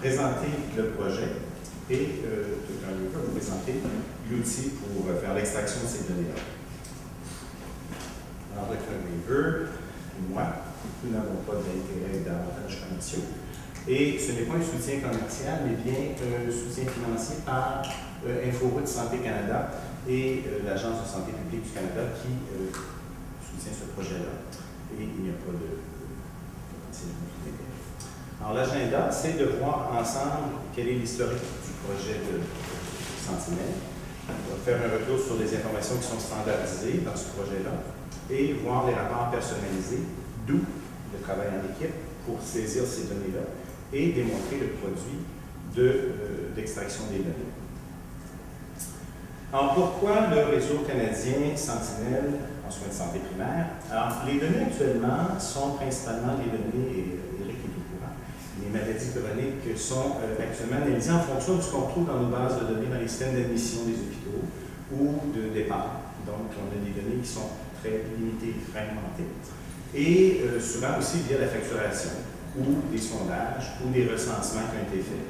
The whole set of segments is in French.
présenter le projet et tout un lieu vous présenter l'outil pour faire l'extraction de ces données-là. Alors, le Weaver et moi, nous n'avons pas d'intérêt d'avantages commerciaux. Et ce n'est pas un soutien commercial, mais bien un soutien financier par InfoRoute Santé Canada et l'Agence de santé publique du Canada qui soutient ce projet-là. Et il n'y a pas de potentiel conflit d'intérêt. Alors, l'agenda, c'est de voir ensemble quel est l'historique du projet de Sentinelle. On va faire un retour sur les informations qui sont standardisées dans ce projet-là et voir les rapports personnalisés, d'où le travail en équipe pour saisir ces données-là et démontrer le produit d'extraction des données. Alors, pourquoi le réseau canadien Sentinelle en soins de santé primaire? Alors, les données actuellement sont principalement des données, et Eric est au courant, les maladies chroniques sont actuellement analysées en fonction de ce qu'on trouve dans nos bases de données dans les systèmes d'admission des hôpitaux ou de départ. Donc, on a des données qui sont très limitées, fragmentées. Et souvent aussi via la facturation ou des sondages ou des recensements qui ont été faits.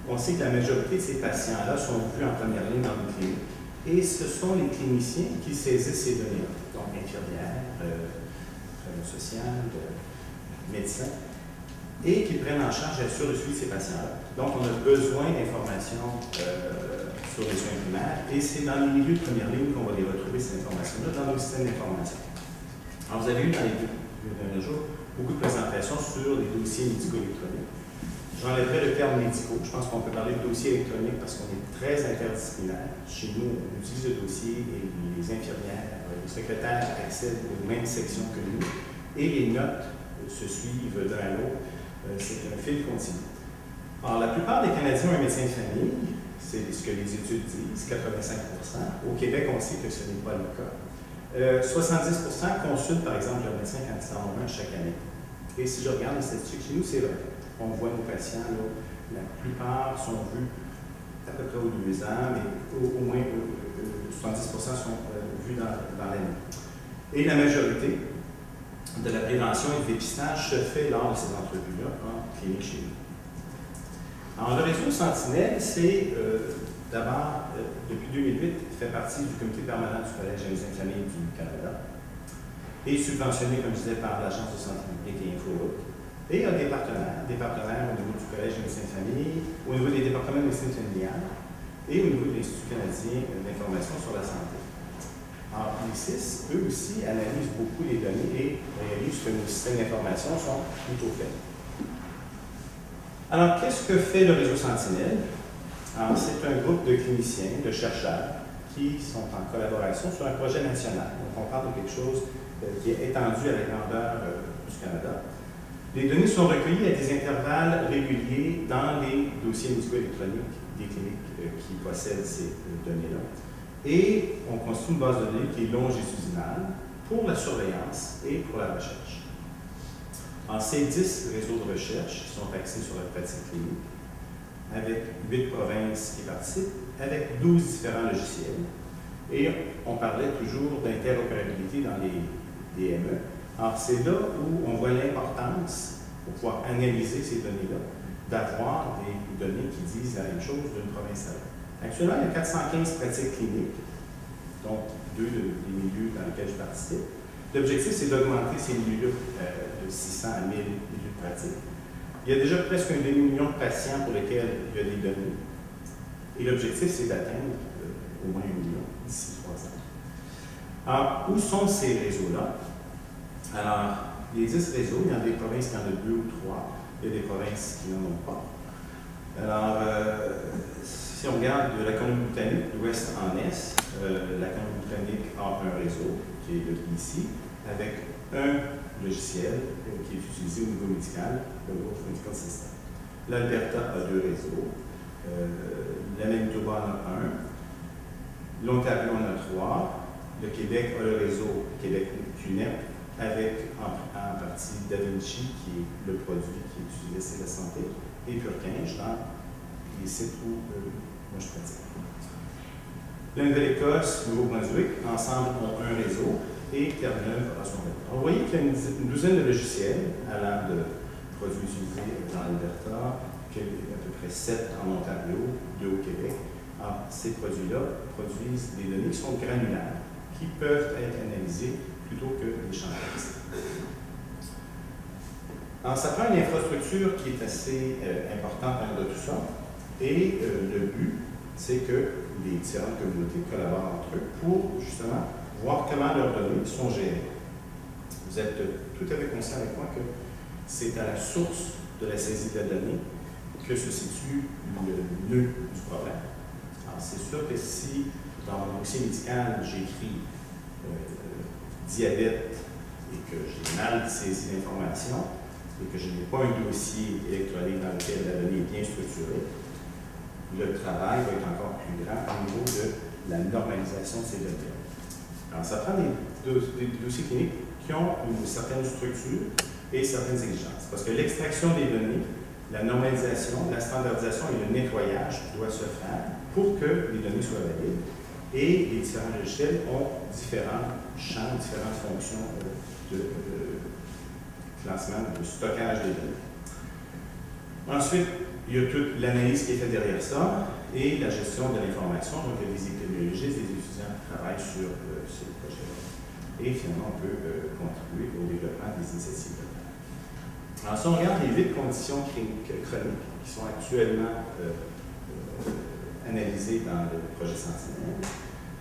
On sait que la majorité de ces patients-là sont vus en première ligne dans nos cliniques. Et ce sont les cliniciens qui saisissent ces données-là, donc infirmières, travailleurs sociaux, médecins, et qui prennent en charge et assurent le suivi de ces patients-là. Donc, on a besoin d'informations sur les soins primaires, et c'est dans les milieux de première ligne qu'on va les retrouver, ces informations-là, dans nos systèmes d'information. Alors, vous avez eu dans les derniers jours beaucoup de présentations sur les dossiers médicaux électroniques. J'enlèverai le terme médicaux. Je pense qu'on peut parler de dossier électronique parce qu'on est très interdisciplinaire. Chez nous, on utilise le dossier et les infirmières, les secrétaires accèdent aux mêmes sections que nous et les notes se suivent d'un à l'autre. C'est un fil continu. Alors, la plupart des Canadiens ont un médecin de famille, c'est ce que les études disent, 85%. Au Québec, on sait que ce n'est pas le cas. 70% consultent, par exemple, leur médecin quand ils en ont un chaque année. Et si je regarde les statistiques chez nous, c'est vrai. On voit nos patients, là, la plupart sont vus à peu près aux 2 ans, mais au moins 70% sont vus dans l'année. Et la majorité de la prévention et du dépistage se fait lors de ces entrevues-là en clinique chez nous. Alors, le réseau Sentinelle, c'est d'abord, depuis 2008, fait partie du comité permanent du Collège des infirmiers du Canada et subventionné, comme je disais, par l'Agence de santé publique et InfoRoute. Et il y a des partenaires au niveau du Collège des médecins de famille, au niveau des départements de médecine familiale et au niveau de l'Institut canadien d'information sur la santé. Alors, les 6, eux aussi, analysent beaucoup les données et réalisent que nos systèmes d'information sont plutôt faits. Alors, qu'est-ce que fait le réseau Sentinelle? Alors, c'est un groupe de cliniciens, de chercheurs qui sont en collaboration sur un projet national. Donc, on parle de quelque chose qui est étendu à la grandeur du Canada. Les données sont recueillies à des intervalles réguliers dans les dossiers médicaux électroniques des cliniques qui possèdent ces données-là. Et on construit une base de données qui est longitudinale pour la surveillance et pour la recherche. Alors, ces 10 réseaux de recherche qui sont axés sur la pratique clinique, avec 8 provinces qui participent, avec 12 différents logiciels. Et on parlait toujours d'interopérabilité dans les DME. Alors, c'est là où on voit l'importance, pour pouvoir analyser ces données-là, d'avoir des données qui disent la même chose d'une province à l'autre. Actuellement, il y a 415 pratiques cliniques, donc 2 des milieux dans lesquels je participe. L'objectif, c'est d'augmenter ces milieux de 600 à 1000 milieux de pratique. Il y a déjà presque un demi-million de patients pour lesquels il y a des données. Et l'objectif, c'est d'atteindre au moins 1 million d'ici 3 ans. Alors, où sont ces réseaux-là? Alors, les 10 réseaux, il y a des provinces qui en ont 2 ou 3, il y a des provinces qui n'en ont pas. Alors, si on regarde de la Colombie-Britannique, d'ouest en est, la Colombie-Britannique a un réseau, qui est ici, avec un logiciel qui est utilisé au niveau médical, le World Medical System. L'Alberta a 2 réseaux, la Manitoba en a 1, l'Ontario en a 3, le Québec a le réseau Québec-QNEP, avec en partie DaVinci, qui est le produit qui est utilisé, c'est la santé, et Purkinje dans les sites où moi je pratique. La Nouvelle-Écosse, Nouveau-Brunswick, ensemble ont un réseau, et Terre-Neuve a son réseau. Vous voyez qu'il y a une douzaine de logiciels allant de produits utilisés dans l'Alberta, à peu près 7 en Ontario, 2 au Québec. Alors, ces produits-là produisent des données qui sont granulaires, qui peuvent être analysées plutôt que des champs de texte. Alors, ça prend une infrastructure qui est assez importante dans tout ça, et le but, c'est que les différentes communautés collaborent entre eux pour justement voir comment leurs données sont gérées. Vous êtes tout à fait conscient avec moi que c'est à la source de la saisie de la donnée que se situe le nœud du problème. Alors, c'est sûr que si, dans mon dossier médical, j'écris diabète et que j'ai mal saisi l'information et que je n'ai pas un dossier électronique dans lequel la donnée est bien structurée, le travail va être encore plus grand au niveau de la normalisation de ces données. Alors, ça prend des dossiers cliniques qui ont une certaine structure et certaines exigences. Parce que l'extraction des données, la normalisation, la standardisation et le nettoyage doivent se faire pour que les données soient valides. Et les différents logiciels ont différents champs, différentes fonctions de classement, de stockage des données. Ensuite, il y a toute l'analyse qui est faite derrière ça et la gestion de l'information. Donc, il y a des épidémiologistes, des étudiants qui travaillent sur ces projets-là. Et finalement, on peut contribuer au développement des initiatives locales. Alors, si on regarde les 8 conditions chroniques qui sont actuellement analysées dans le projet Sentinelle,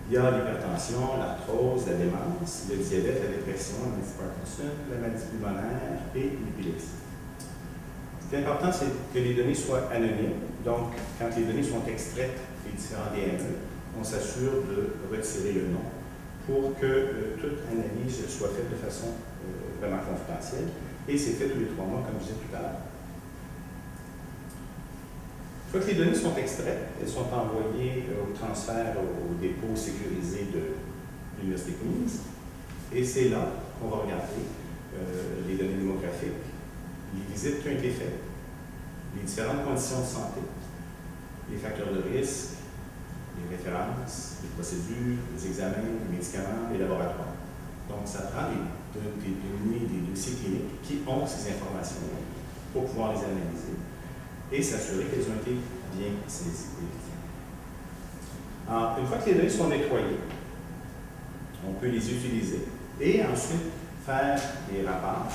il y a l'hypertension, l'arthrose, la démence, le diabète, la dépression, la maladie de Parkinson, la maladie pulmonaire et l'épilepsie. Ce qui est important, c'est que les données soient anonymes. Donc, quand les données sont extraites des différents DME, on s'assure de retirer le nom pour que toute analyse soit faite de façon vraiment confidentielle. Et c'est fait tous les 3 mois, comme je disais tout à l'heure. Une fois que les données sont extraites, elles sont envoyées au transfert au dépôt sécurisé de l'Université Queen's. Et c'est là qu'on va regarder les données démographiques, les visites qui ont été faites, les différentes conditions de santé, les facteurs de risque, les références, les procédures, les examens, les médicaments, les laboratoires. Donc, ça prend des données, des dossiers cliniques qui ont ces informations-là pour pouvoir les analyser et s'assurer qu'elles ont été bien saisies. Alors, une fois que les données sont nettoyées, on peut les utiliser et ensuite faire des rapports.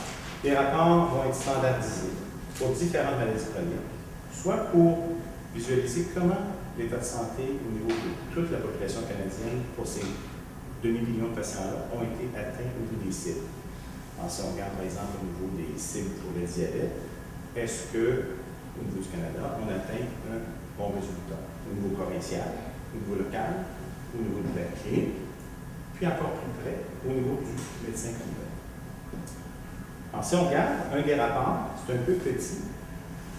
Les rapports vont être standardisés pour différentes maladies chroniques, soit pour visualiser comment l'état de santé au niveau de toute la population canadienne pour ces demi-millions de patients-là ont été atteints au niveau des cibles. Alors, si on regarde par exemple au niveau des cibles pour le diabète, est-ce que, au niveau du Canada, on atteint un bon résultat au niveau provincial, au niveau local, au niveau de la clinique, puis encore plus près, au niveau du médecin privé. Alors, si on regarde un des rapports, c'est un peu petit,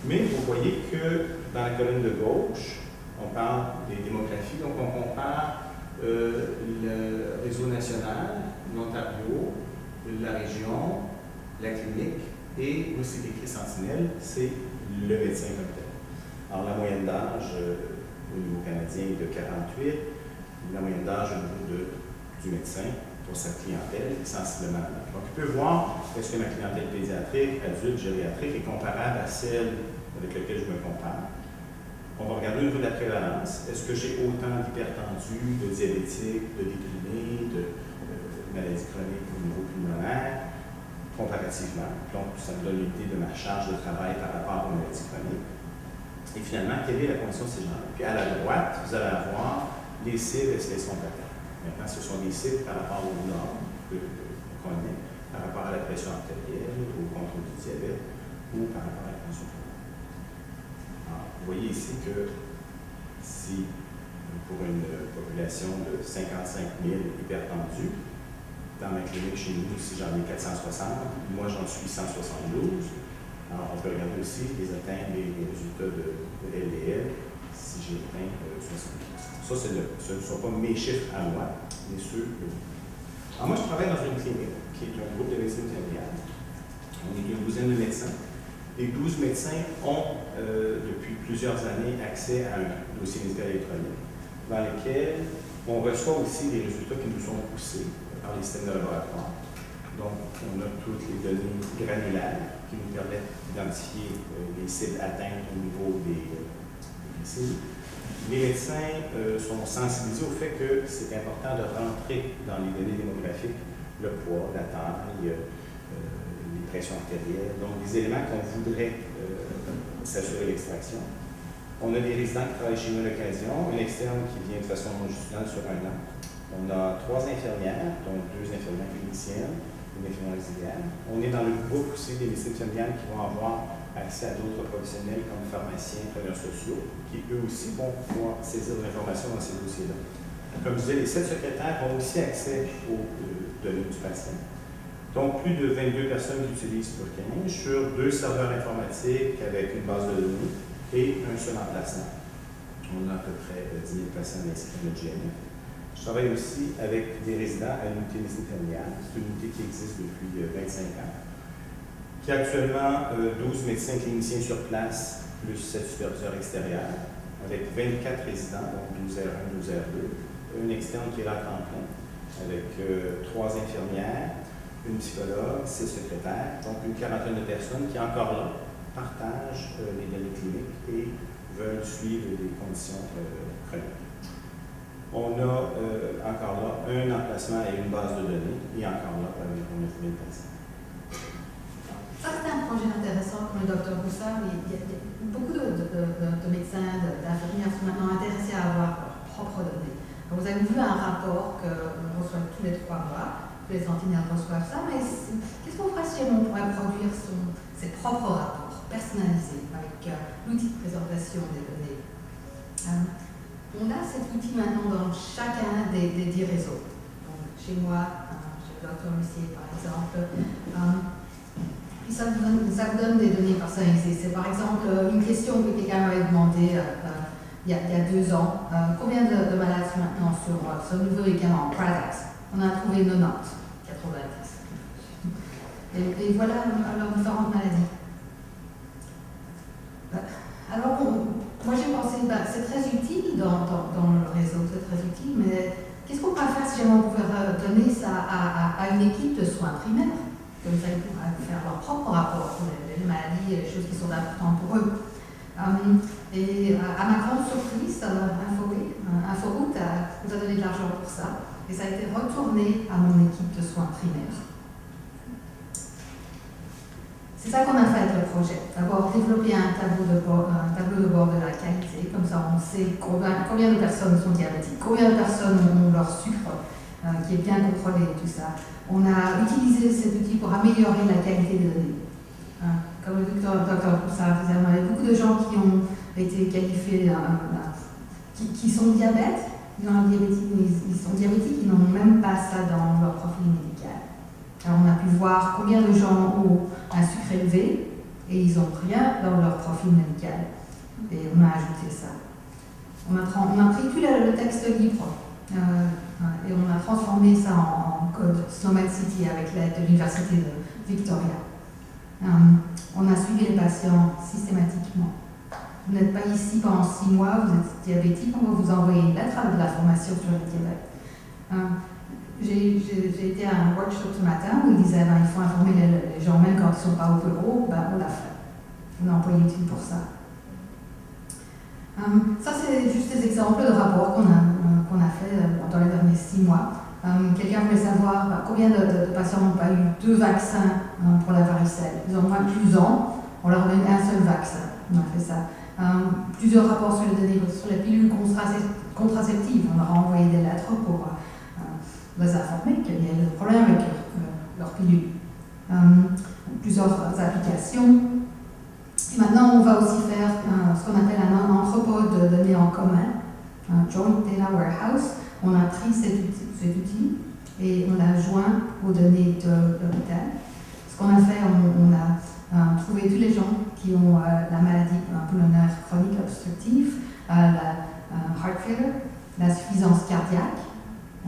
mais vous voyez que dans la colonne de gauche, on parle des démographies, donc on compare le réseau national, l'Ontario, la région, la clinique, et où c'est écrit Sentinelle, c'est le médecin comme tel. Alors, la moyenne d'âge au niveau canadien est de 48, la moyenne d'âge au niveau du médecin pour sa clientèle est sensiblement là. Donc, on peut voir est-ce que ma clientèle pédiatrique, adulte, gériatrique est comparable à celle avec laquelle je me compare. On va regarder au niveau de la prévalence. Est-ce que j'ai autant d'hypertendus, de diabétiques, de déprimés, de maladies chroniques au niveau pulmonaire, comparativement. Donc, ça me donne une idée de ma charge de travail par rapport aux maladies chroniques. Et finalement, quelle est la condition de ces gens-là? Puis à la droite, vous allez avoir les cibles, est-ce qu'elles sont atteintes? Maintenant, ce sont des cibles par rapport aux normes qu'on connaît, par rapport à la pression artérielle, au contrôle du diabète ou par rapport à la tension pulmonaire. Vous voyez ici que si pour une population de 55 000 hypertendus, dans ma clinique chez nous, si j'en ai 460, moi j'en suis 172. Alors on peut regarder aussi les atteintes des résultats de LDL si j'ai atteint 70%. Ça, ce ne sont pas mes chiffres à moi, mais ceux de vous. Alors moi, je travaille dans une clinique qui est un groupe de médecine familiale. On est une douzaine de médecins. Les 12 médecins ont, depuis plusieurs années, accès à un dossier médical électronique dans lequel on reçoit aussi les résultats qui nous sont poussés par les systèmes de laboratoire. Donc, on a toutes les données granulaires qui nous permettent d'identifier les cibles atteintes au niveau des cibles. Les médecins sont sensibilisés au fait que c'est important de rentrer dans les données démographiques le poids, la taille, les pressions artérielles, donc des éléments qu'on voudrait s'assurer l'extraction. On a des résidents qui travaillent chez nous à l'occasion, une externe qui vient de façon longitudinale sur 1 an. On a 3 infirmières, donc 2 infirmières cliniciennes, une infirmière auxiliaire. On est dans le groupe aussi des médecines familiales qui vont avoir accès à d'autres professionnels comme pharmaciens, travailleurs sociaux, qui eux aussi vont pouvoir saisir de l'information dans ces dossiers-là. Comme je disais, les 7 secrétaires ont aussi accès aux données du patient. Donc, plus de 22 personnes qui utilisent Purkinje sur 2 serveurs informatiques avec une base de données et un seul emplacement. On a à peu près 10 000 patients inscrits à notre GNF. Je travaille aussi avec des résidents à l'unité médecine familiale. C'est une unité qui existe depuis 25 ans, qui a actuellement 12 médecins cliniciens sur place, plus 7 superviseurs extérieurs, avec 24 résidents, donc 12 R1, 12 R2, une externe qui est là à temps plein, avec 3 infirmières, une psychologue, 6 secrétaires, donc une quarantaine de personnes qui, encore là, partagent les données cliniques et veulent suivre des conditions chroniques. On a encore là un emplacement et une base de données, et encore là, on a 10 000 patients. Ça, c'est un projet intéressant comme le Dr Boussard. Il y a beaucoup de médecins, d'infirmières sont maintenant intéressés à avoir leurs propres données. Vous avez vu un rapport que l'on reçoit tous les 3 mois, tous les centenaires reçoivent ça, mais qu'est-ce qu'on fera si on pourrait produire ses propres rapports personnalisés avec l'outil de présentation des données? On a cet outil maintenant dans chacun des 10 réseaux. Donc, chez moi, chez le Dr Lucier par exemple, puis ça vous donne des données personnalisées. C'est par exemple une question que quelqu'un m'avait demandé il y a 2 ans. Combien de malades sont maintenant sur ce nouveau médicament, Pradax? On a trouvé 90, 90. Et voilà leurs différentes maladies. Alors, moi j'ai pensé, c'est très utile dans le réseau, c'est très utile, mais qu'est-ce qu'on pourrait faire si jamais on pouvait donner ça à une équipe de soins primaires? Comme ça, ils pourraient faire leur propre rapport sur les maladies et les choses qui sont importantes pour eux. Et à ma grande surprise, Inforoute nous a donné de l'argent pour ça, et ça a été retourné à mon équipe de soins primaires. C'est ça qu'on a fait avec le projet. D'abord, développer un tableau de bord de la qualité, comme ça on sait combien de personnes sont diabétiques, combien de personnes ont leur sucre qui est bien contrôlé et tout ça. On a utilisé cet outil pour améliorer la qualité des données. Comme le docteur Poussard disait, il y a beaucoup de gens qui ont été qualifiés, qui sont diabètes, ils sont diabétiques, ils n'ont même pas ça dans leur profil médical. Alors on a pu voir combien de gens ont un sucre élevé et ils n'ont rien dans leur profil médical. Et on a ajouté ça. On a pris tout le texte libre et on a transformé ça en code Snowman City avec l'aide de l'Université de Victoria. On a suivi les patients systématiquement. Vous n'êtes pas ici pendant 6 mois, vous êtes diabétique, on va vous envoyer une lettre avec de l'information sur le diabète. J'ai été à un workshop ce matin où ils disaient il faut informer les gens même quand ils ne sont pas au bureau. On l'a fait. On a employé une team pour ça. Ça, c'est juste des exemples de rapports qu'on a fait dans les derniers 6 mois. Quelqu'un voulait savoir combien de patients n'ont pas eu 2 vaccins pour la varicelle. Ils ont moins de 12 ans, on leur donne un seul vaccin. On a fait ça. Plusieurs rapports sur les pilules contraceptives. On leur a envoyé des lettres pour les informer qu'il y a des problèmes avec leur pilule. Plusieurs applications. Et maintenant, on va aussi faire ce qu'on appelle un entrepôt de données en commun, un Joint Data Warehouse. On a pris cet outil et on l'a joint aux données de l'hôpital. Ce qu'on a fait, on a trouvé tous les gens qui ont la maladie pulmonaire chronique obstructive, la heart failure, l'insuffisance cardiaque.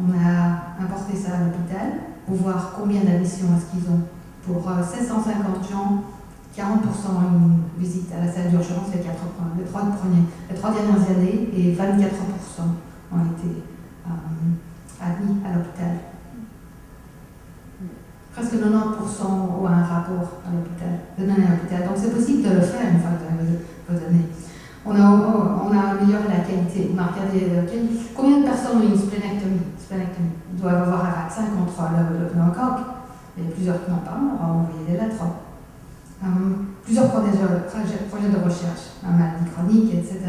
On a importé ça à l'hôpital pour voir combien d'admissions est-ce qu'ils ont. Pour 750 gens, 40% ont une visite à la salle d'urgence les 3 dernières années et 24% ont été admis à l'hôpital. presque 90% ont un rapport à l'hôpital, de données à l'hôpital. Donc c'est possible de le faire une fois que vous avez vos données. On a amélioré la qualité. On a regardé combien de personnes ont une splénectomie. Ils doivent avoir un vaccin contre le pneumocoque. Il y a plusieurs qui n'ont pas, on leur a envoyé des lettres. Plusieurs projets de recherche, la maladie chronique, etc.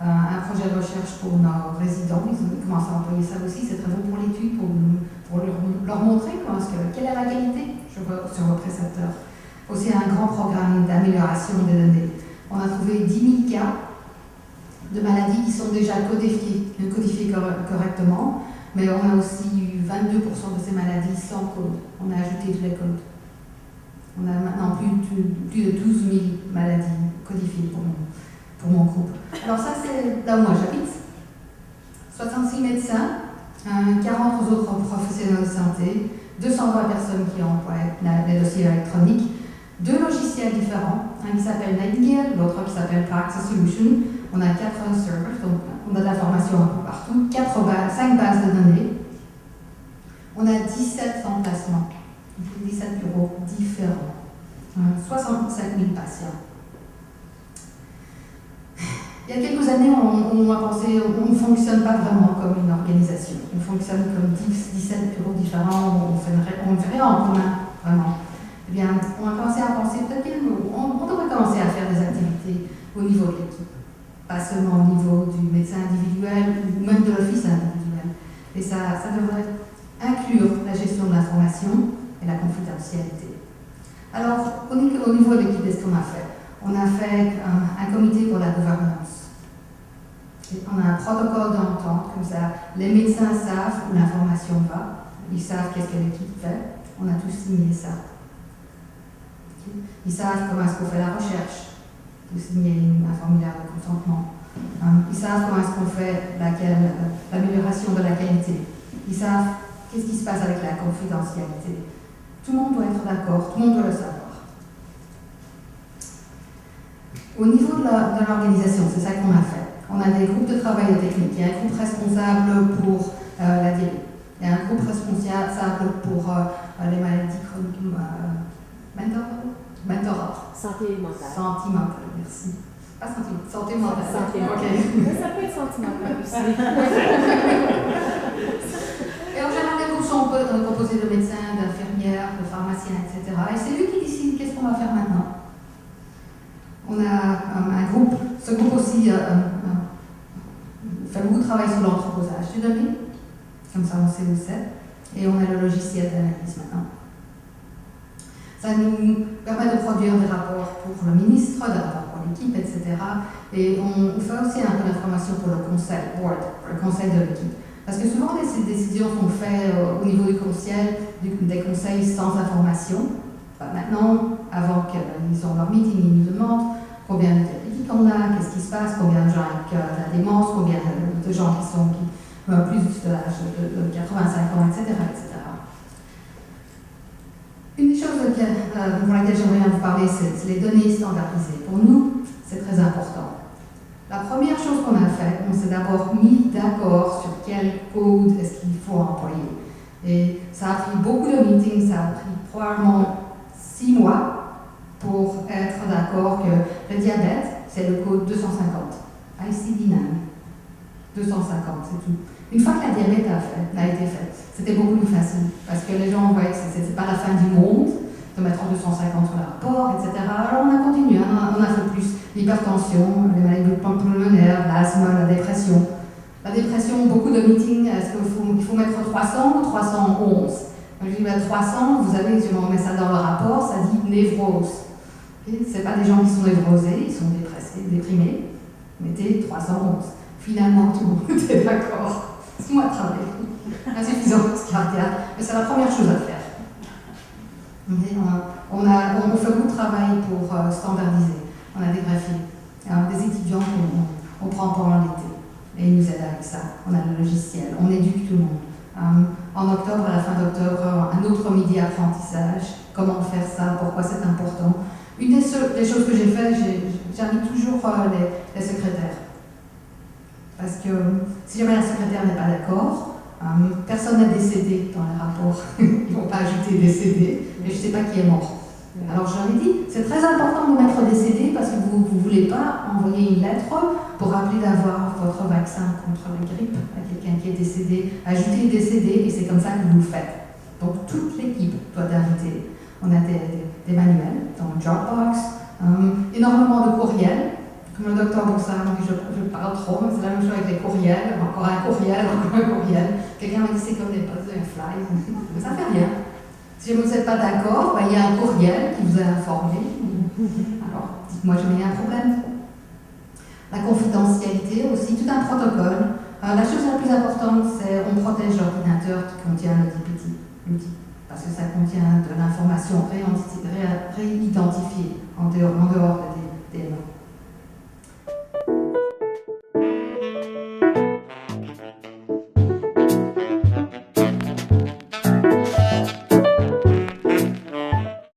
Un projet de recherche pour nos résidents, ils ont commencé à employer ça aussi, c'est très bon pour l'étude, pour leur montrer quelle est la qualité sur vos précepteurs. Aussi un grand programme d'amélioration des données. On a trouvé 10 000 cas de maladies qui sont déjà codifiées correctement, mais on a aussi eu 22% de ces maladies sans code. On a ajouté tous les codes. On a maintenant plus de 12 000 maladies codifiées pour mon groupe. Alors ça, c'est là où moi j'habite. 66 médecins, 40 autres professionnels de santé, 220 personnes qui emploient les dossiers électroniques, 2 logiciels différents, un qui s'appelle Nightingale, l'autre qui s'appelle Praxis Solution. On a 4 servers, donc on a de l'information un peu partout, 5 bases de données. On a 17 emplacements, 17 bureaux différents, 65 000 patients. Il y a quelques années, on a pensé on ne fonctionne pas vraiment comme une organisation. On fonctionne comme 17 bureaux différents, on ne fait rien en commun, vraiment. Eh bien, on a commencé à penser peut-être qu'on devrait commencer à faire des activités au niveau de l'équipe. Pas seulement au niveau du médecin individuel ou même de l'office individuel. Et ça devrait inclure la gestion de l'information et la confidentialité. Alors, au niveau de l'équipe, qu'est-ce qu'on a fait? On a fait un comité pour la gouvernance. Et on a un protocole d'entente, comme ça, les médecins savent où l'information va, ils savent qu'est-ce que l'équipe fait, on a tous signé ça. Ils savent comment est-ce qu'on fait la recherche, tous signer un formulaire de consentement. Ils savent comment est-ce qu'on fait l'amélioration de la qualité. Ils savent qu'est-ce qui se passe avec la confidentialité. Tout le monde doit être d'accord, tout le monde doit le savoir. Au niveau de l'organisation, c'est ça qu'on a fait. On a des groupes de travail technique. Il y a un groupe responsable pour la diabète. Il y a un groupe responsable pour les maladies chroniques. Mentorat. Santé mentale. Santé mentale, merci. Pas santé mentale. Santé mentale. Okay. Mais ça peut être sentimental aussi. Et en général, les groupes sont composés de médecins, d'infirmières, de pharmaciens, etc. Et c'est eux qui décident qu'est-ce qu'on va faire maintenant. On a un groupe, ce groupe aussi fait beaucoup de travail sur l'entreposage des données, comme ça on sait où c'est, et on a le logiciel d'analyse maintenant. Ça nous permet de produire des rapports pour le ministre, des rapports pour l'équipe, etc. Et on fait aussi un peu d'information pour le conseil, pour le conseil de l'équipe. Parce que souvent, ces décisions sont faites au niveau du conseil, des conseils sans information. Maintenant, avant qu'ils ont leur meeting, ils nous demandent combien de diabétiques on a, qu'est-ce qui se passe, combien de gens avec la démence, combien de gens qui sont plus de l'âge de 85 ans, etc. etc. Une des choses pour laquelle j'aimerais vous parler, c'est les données standardisées. Pour nous, c'est très important. La première chose qu'on a faite, on s'est d'abord mis d'accord sur quel code est-ce qu'il faut employer. Et ça a pris beaucoup de meetings, ça a pris probablement 6 mois pour être d'accord que le diabète, c'est le code 250. ICD-9. 250, c'est tout. Une fois que la diabète a été faite, c'était beaucoup plus facile. Parce que les gens voyaient que ce n'était pas la fin du monde de mettre en 250 sur le rapport, etc. Alors on a continué, on a fait plus l'hypertension, les maladies pulmonaires, l'asthme, la dépression. La dépression, beaucoup de meetings, est-ce qu'il faut mettre 300 ou 311? Donc je dis 300, vous avez, je mets ça dans le rapport, ça dit névrose. Okay? Ce n'est pas des gens qui sont névrosés, ils sont déprimés. Mettez 311. Finalement, tout le monde était d'accord. 6 mois de travail. Insuffisance cardiaque. Mais c'est la première chose à faire. On fait beaucoup de travail pour standardiser. On a des graphiques, des étudiants qu'on prend pendant l'été. Et ils nous aident avec ça. On a le logiciel, on éduque tout le monde. En octobre, à la fin d'octobre, un autre midi apprentissage. Comment faire ça, pourquoi c'est important. Une des choses que j'ai faites, j'invite toujours les secrétaires. Parce que si jamais la secrétaire n'est pas d'accord, Personne n'est décédé dans les rapports. Ils ne vont pas ajouter décédé, mais je ne sais pas qui est mort. Alors je leur ai dit, c'est très important de mettre décédé parce que vous ne voulez pas envoyer une lettre pour rappeler d'avoir votre vaccin contre la grippe à quelqu'un qui est décédé. Ajoutez décédé et c'est comme ça que vous le faites. Donc toute l'équipe doit ajouter. On a des manuels dans Dropbox, énormément de courriels. Comme le docteur Boussard, je parle trop, mais c'est la même chose avec les courriels, encore un courriel, encore un courriel. Quelqu'un m'a dit c'est comme des butterfly, mais ça fait rien. Si vous n'êtes pas d'accord, il y a un courriel qui vous a informé. Alors, dites-moi jamais il y a un problème. La confidentialité aussi, tout un protocole. La chose la plus importante, c'est qu'on protège l'ordinateur qui contient l'outil, parce que ça contient de l'information réidentifiée en dehors des DMA.